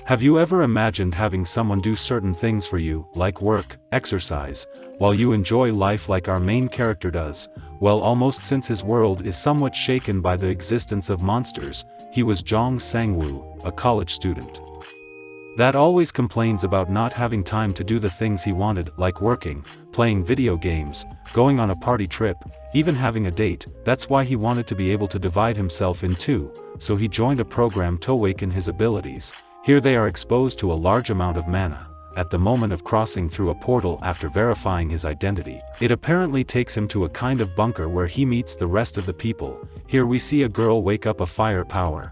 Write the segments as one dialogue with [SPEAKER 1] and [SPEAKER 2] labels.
[SPEAKER 1] Have you ever imagined having someone do certain things for you, like work, exercise, while you enjoy life like our main character does? Well, almost since his world is somewhat shaken by the existence of monsters, he was Jeong Sangwoo, a college student that always complains about not having time to do the things he wanted, like working, playing video games, going on a party trip, even having a date. That's why he wanted to be able to divide himself in two, so he joined a program to awaken his abilities. Here they are exposed to a large amount of mana. At the moment of crossing through a portal after verifying his identity, it apparently takes him to a kind of bunker where he meets the rest of the people. Here we see a girl wake up a fire power.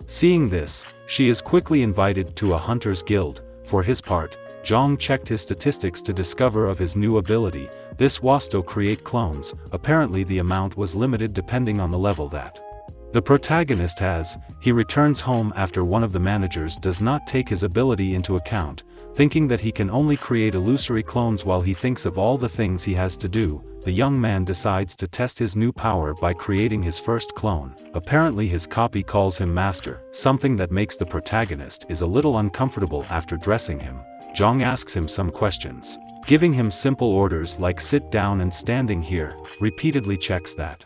[SPEAKER 1] Seeing this, she is quickly invited to a hunter's guild. For his part, Jeong checked his statistics to discover of his new ability. This was to create clones. Apparently the amount was limited depending on the level that the protagonist has. He returns home after one of the managers does not take his ability into account, thinking that he can only create illusory clones while he thinks of all the things he has to do. The young man decides to test his new power by creating his first clone. Apparently his copy calls him master, something that makes the protagonist is a little uncomfortable. After dressing him, Jeong asks him some questions, giving him simple orders like sit down and standing here, repeatedly checks that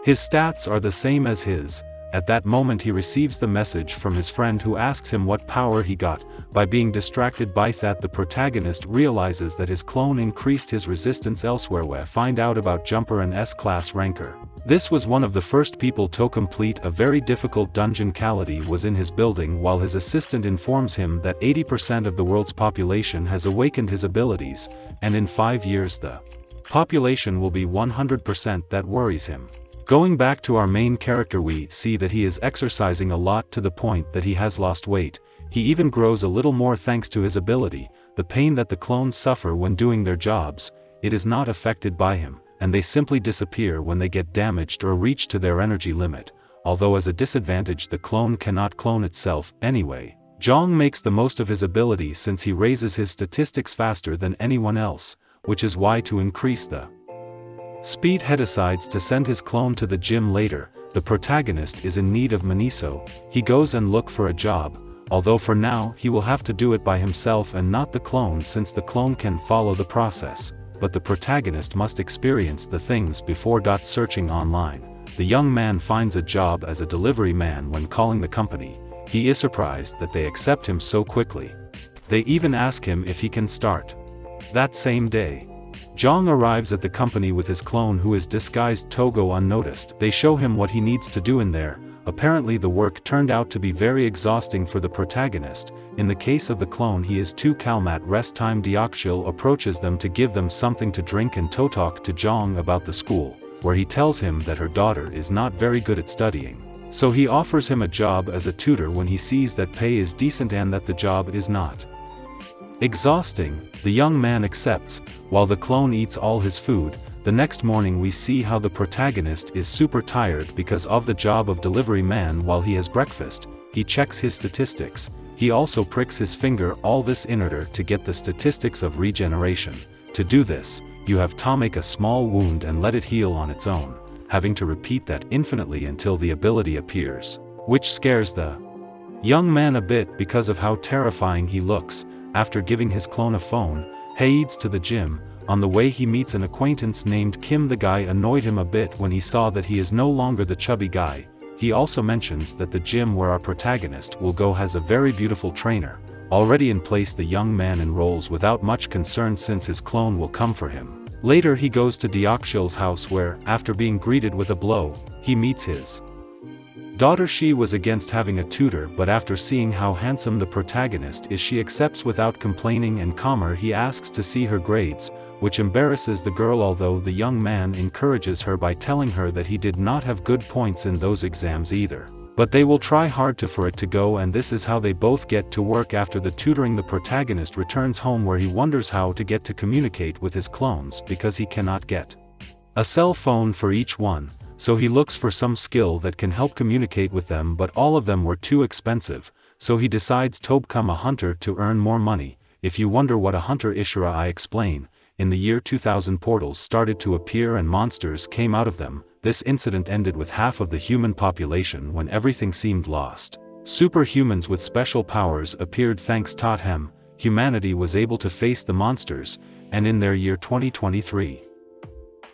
[SPEAKER 1] his stats are the same as his. At that moment he receives the message from his friend who asks him what power he got. By being distracted by that, the protagonist realizes that his clone increased his resistance elsewhere. We find out about Jumper and S-class ranker. This was one of the first people to complete a very difficult dungeon. Cality was in his building while his assistant informs him that 80% of the world's population has awakened his abilities, and in 5 years the population will be 100%. That worries him. Going back to our main character, we see that he is exercising a lot to the point that he has lost weight. He even grows a little more thanks to his ability. The pain that the clones suffer when doing their jobs, it is not affected by him, and they simply disappear when they get damaged or reach to their energy limit. Although as a disadvantage the clone cannot clone itself anyway. Jeong makes the most of his ability since he raises his statistics faster than anyone else, which is why to increase the speed he decides to send his clone to the gym later. The protagonist is in need of money, so he goes and look for a job, although for now he will have to do it by himself and not the clone, since the clone can follow the process, but the protagonist must experience the things before. Searching online, the young man finds a job as a delivery man. When calling the company, he is surprised that they accept him so quickly. They even ask him if he can start that same day. Jeong arrives at the company with his clone who is disguised to go unnoticed. They show him what he needs to do in there. Apparently the work turned out to be very exhausting for the protagonist. In the case of the clone, he is too calm. At rest time, Deokshil approaches them to give them something to drink and to talk to Jeong about the school, where he tells him that her daughter is not very good at studying. So he offers him a job as a tutor when he sees that pay is decent and that the job is not exhausting. The young man accepts, while the clone eats all his food. The next morning we see how the protagonist is super tired because of the job of delivery man. While he has breakfast, he checks his statistics. He also pricks his finger, all this in order to get the statistics of regeneration. To do this, you have to make a small wound and let it heal on its own, having to repeat that infinitely until the ability appears, which scares the young man a bit because of how terrifying he looks. After giving his clone a phone, he heads to the gym. On the way he meets an acquaintance named Kim. The guy annoyed him a bit when he saw that he is no longer the chubby guy. He also mentions that the gym where our protagonist will go has a very beautiful trainer already in place. The young man enrolls without much concern since his clone will come for him. Later he goes to Deokshil's house where, after being greeted with a blow, he meets his daughter. She was against having a tutor, but after seeing how handsome the protagonist is, she accepts without complaining and calmer. He asks to see her grades, which embarrasses the girl, although the young man encourages her by telling her that he did not have good points in those exams either, but they will try hard for it to go, and this is how they both get to work. After the tutoring, the protagonist returns home where he wonders how to get to communicate with his clones because he cannot get a cell phone for each one. So he looks for some skill that can help communicate with them, but all of them were too expensive, so he decides to become a hunter to earn more money. If you wonder what a hunter is, I explain. In the year 2000 portals started to appear and monsters came out of them. This incident ended with half of the human population when everything seemed lost. Superhumans with special powers appeared thanks to him. Humanity was able to face the monsters, and in their year 2023.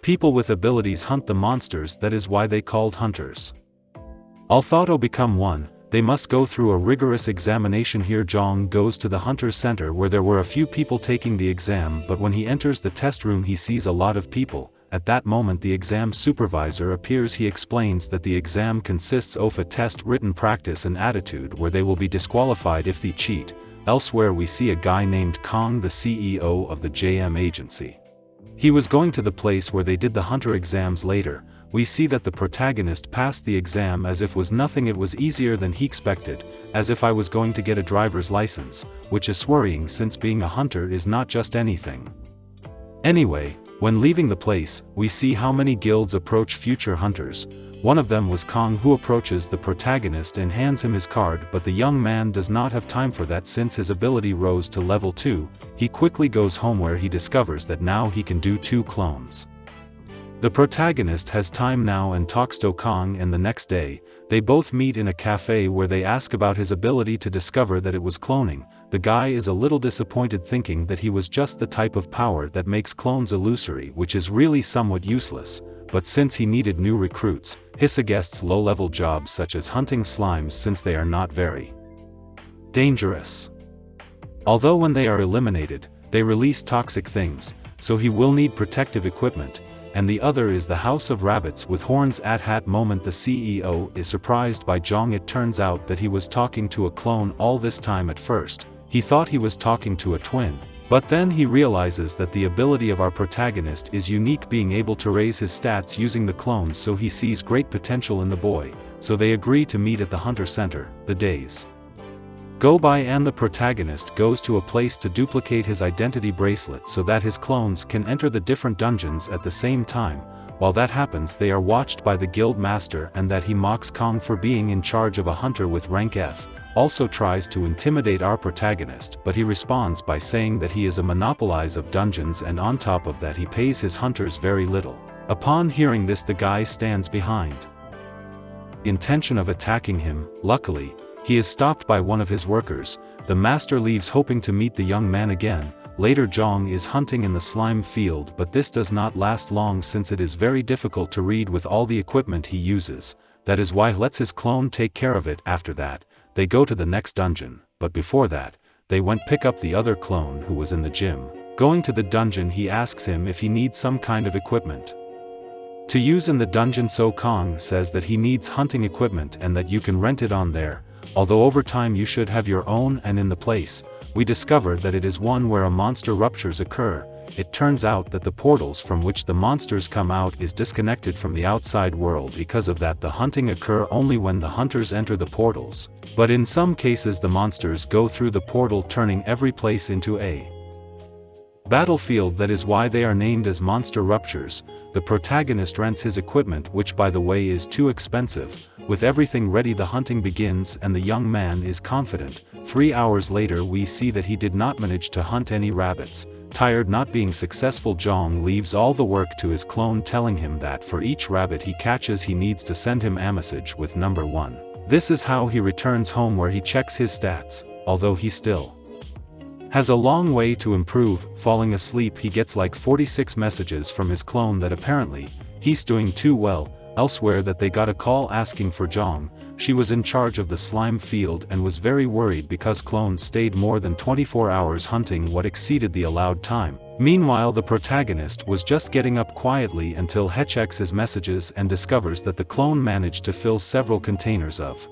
[SPEAKER 1] People with abilities hunt the monsters, that is why they called hunters. Although become one, they must go through a rigorous examination. Here Jeong goes to the Hunter's Center where there were a few people taking the exam, but when he enters the test room he sees a lot of people. At that moment the exam supervisor appears. He explains that the exam consists of a test, written practice and attitude where they will be disqualified if they cheat. Elsewhere we see a guy named Kong, the CEO of the JM agency. He was going to the place where they did the hunter exams. Later, we see that the protagonist passed the exam as if was nothing. It was easier than he expected, as if I was going to get a driver's license, which is worrying since being a hunter is not just anything. Anyway, when leaving the place, we see how many guilds approach future hunters. One of them was Kong, who approaches the protagonist and hands him his card, but the young man does not have time for that since his ability rose to level 2. He quickly goes home where he discovers that now he can do 2 clones. The protagonist has time now and talks to Kong, and the next day, they both meet in a cafe where they ask about his ability to discover that it was cloning. The guy is a little disappointed, thinking that he was just the type of power that makes clones illusory, which is really somewhat useless, but since he needed new recruits, he suggests low-level jobs such as hunting slimes since they are not very dangerous. Although when they are eliminated, they release toxic things, so he will need protective equipment. And the other is the House of Rabbits with horns. At that moment the CEO is surprised by Jeong. It turns out that he was talking to a clone all this time. At first, he thought he was talking to a twin, but then he realizes that the ability of our protagonist is unique, being able to raise his stats using the clones, so he sees great potential in the boy, so they agree to meet at the Hunter Center. The days go by and the protagonist goes to a place to duplicate his identity bracelet so that his clones can enter the different dungeons at the same time. While that happens, they are watched by the guild master, and that he mocks Kong for being in charge of a hunter with rank F. Also tries to intimidate our protagonist, but he responds by saying that he is a monopolizer of dungeons, and on top of that he pays his hunters very little. Upon hearing this, the guy stands behind intention of attacking him. Luckily, he is stopped by one of his workers. The master leaves hoping to meet the young man again. Later Jeong is hunting in the slime field, but this does not last long since it is very difficult to read with all the equipment he uses. That is why he lets his clone take care of it. After that, they go to the next dungeon, but before that, they went pick up the other clone who was in the gym. Going to the dungeon, he asks him if he needs some kind of equipment to use in the dungeon, so Kong says that he needs hunting equipment and that you can rent it on there. Although over time you should have your own, and in the place, we discover that it is one where a monster ruptures occur. It turns out that the portals from which the monsters come out is disconnected from the outside world. Because of that, the hunting occur only when the hunters enter the portals, but in some cases the monsters go through the portal, turning every place into a battlefield. That is why they are named as monster ruptures. The protagonist rents his equipment, which by the way is too expensive. With everything ready, the hunting begins and the young man is confident. 3 hours later we see that he did not manage to hunt any rabbits. Tired not being successful, Jeong leaves all the work to his clone, telling him that for each rabbit he catches he needs to send him a message with number 1. This is how he returns home, where he checks his stats. Although he still has a long way to improve, falling asleep he gets like 46 messages from his clone that apparently he's doing too well. Elsewhere that they got a call asking for Jeong. She was in charge of the slime field and was very worried because clone stayed more than 24 hours hunting, what exceeded the allowed time. Meanwhile the protagonist was just getting up quietly until he checks his messages and discovers that the clone managed to fill several containers of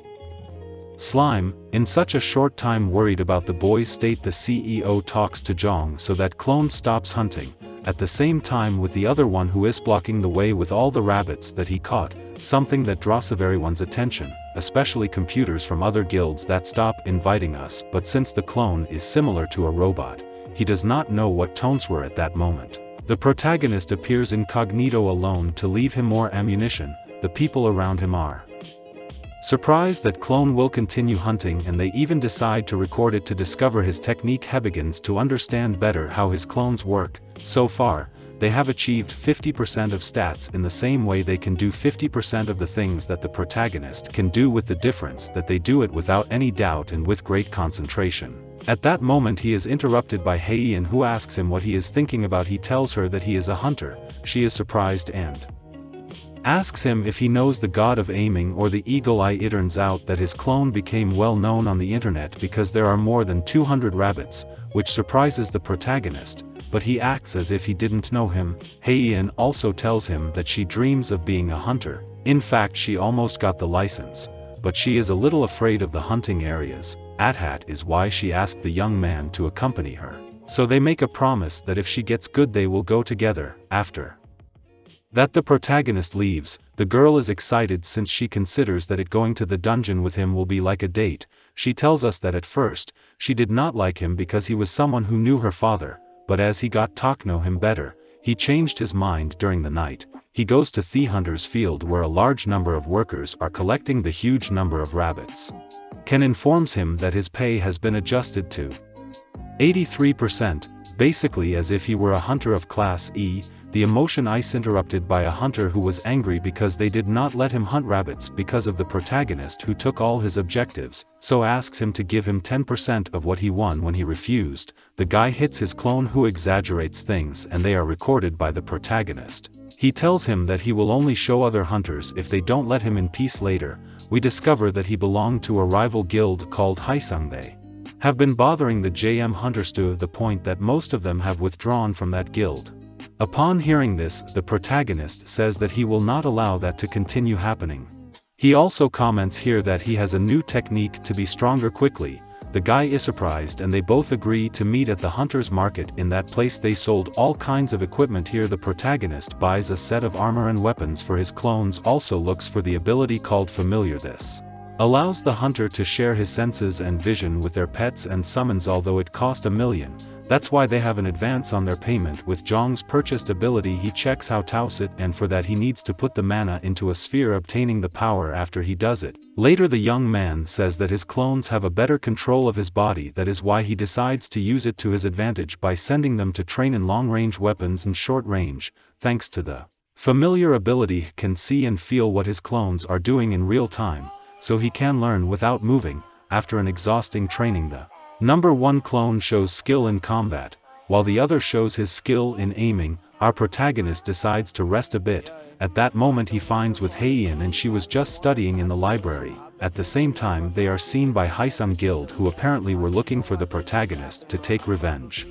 [SPEAKER 1] slime in such a short time. Worried about the boy's state, the CEO talks to Jeong so that clone stops hunting, at the same time with the other one who is blocking the way with all the rabbits that he caught, something that draws everyone's attention, especially computers from other guilds that stop inviting us. But since the clone is similar to a robot, he does not know what tones were at that moment. The protagonist appears incognito alone to leave him more ammunition. The people around him are surprised that clone will continue hunting, and they even decide to record it to discover his technique. He begins to understand better how his clones work. So far, they have achieved 50% of stats in the same way they can do 50% of the things that the protagonist can do, with the difference that they do it without any doubt and with great concentration. At that moment he is interrupted by Heian, who asks him what he is thinking about. He tells her that he is a hunter. She is surprised and asks him if he knows the god of aiming or the eagle eye. It turns out that his clone became well known on the internet because there are more than 200 rabbits, which surprises the protagonist, but he acts as if he didn't know him. Heian also tells him that she dreams of being a hunter. In fact, she almost got the license, but she is a little afraid of the hunting areas. That is why she asked the young man to accompany her. So they make a promise that if she gets good they will go together. After that the protagonist leaves, the girl is excited since she considers that going to the dungeon with him will be like a date. She tells us that at first, she did not like him because he was someone who knew her father, but as he got to know him better, he changed his mind. During the night, he goes to the hunter's field where a large number of workers are collecting the huge number of rabbits. Ken informs him that his pay has been adjusted to 83%, basically as if he were a hunter of class E. The emotion is interrupted by a hunter who was angry because they did not let him hunt rabbits because of the protagonist who took all his objectives, so asks him to give him 10% of what he won. When he refused, the guy hits his clone who exaggerates things and they are recorded by the protagonist. He tells him that he will only show other hunters if they don't let him in peace. Later, we discover that he belonged to a rival guild called Haisung. They have been bothering the JM hunters to the point that most of them have withdrawn from that guild. Upon hearing this, the protagonist says that he will not allow that to continue happening. He also comments here that he has a new technique to be stronger quickly. The guy is surprised and they both agree to meet at the hunter's market. In that place they sold all kinds of equipment. Here the protagonist buys a set of armor and weapons for his clones, also looks for the ability called familiar. This allows the hunter to share his senses and vision with their pets and summons, although it cost $1 million. That's why they have an advance on their payment. With Jeong's purchased ability he checks how to use it, and for that he needs to put the mana into a sphere, obtaining the power after he does it. Later the young man says that his clones have a better control of his body. That is why he decides to use it to his advantage by sending them to train in long-range weapons and short range. Thanks to the familiar ability he can see and feel what his clones are doing in real time, so he can learn without moving. After an exhausting training, the number 1 clone shows skill in combat, while the other shows his skill in aiming. Our protagonist decides to rest a bit. At that moment he finds with Heian and she was just studying in the library. At the same time they are seen by Haisung Guild, who apparently were looking for the protagonist to take revenge.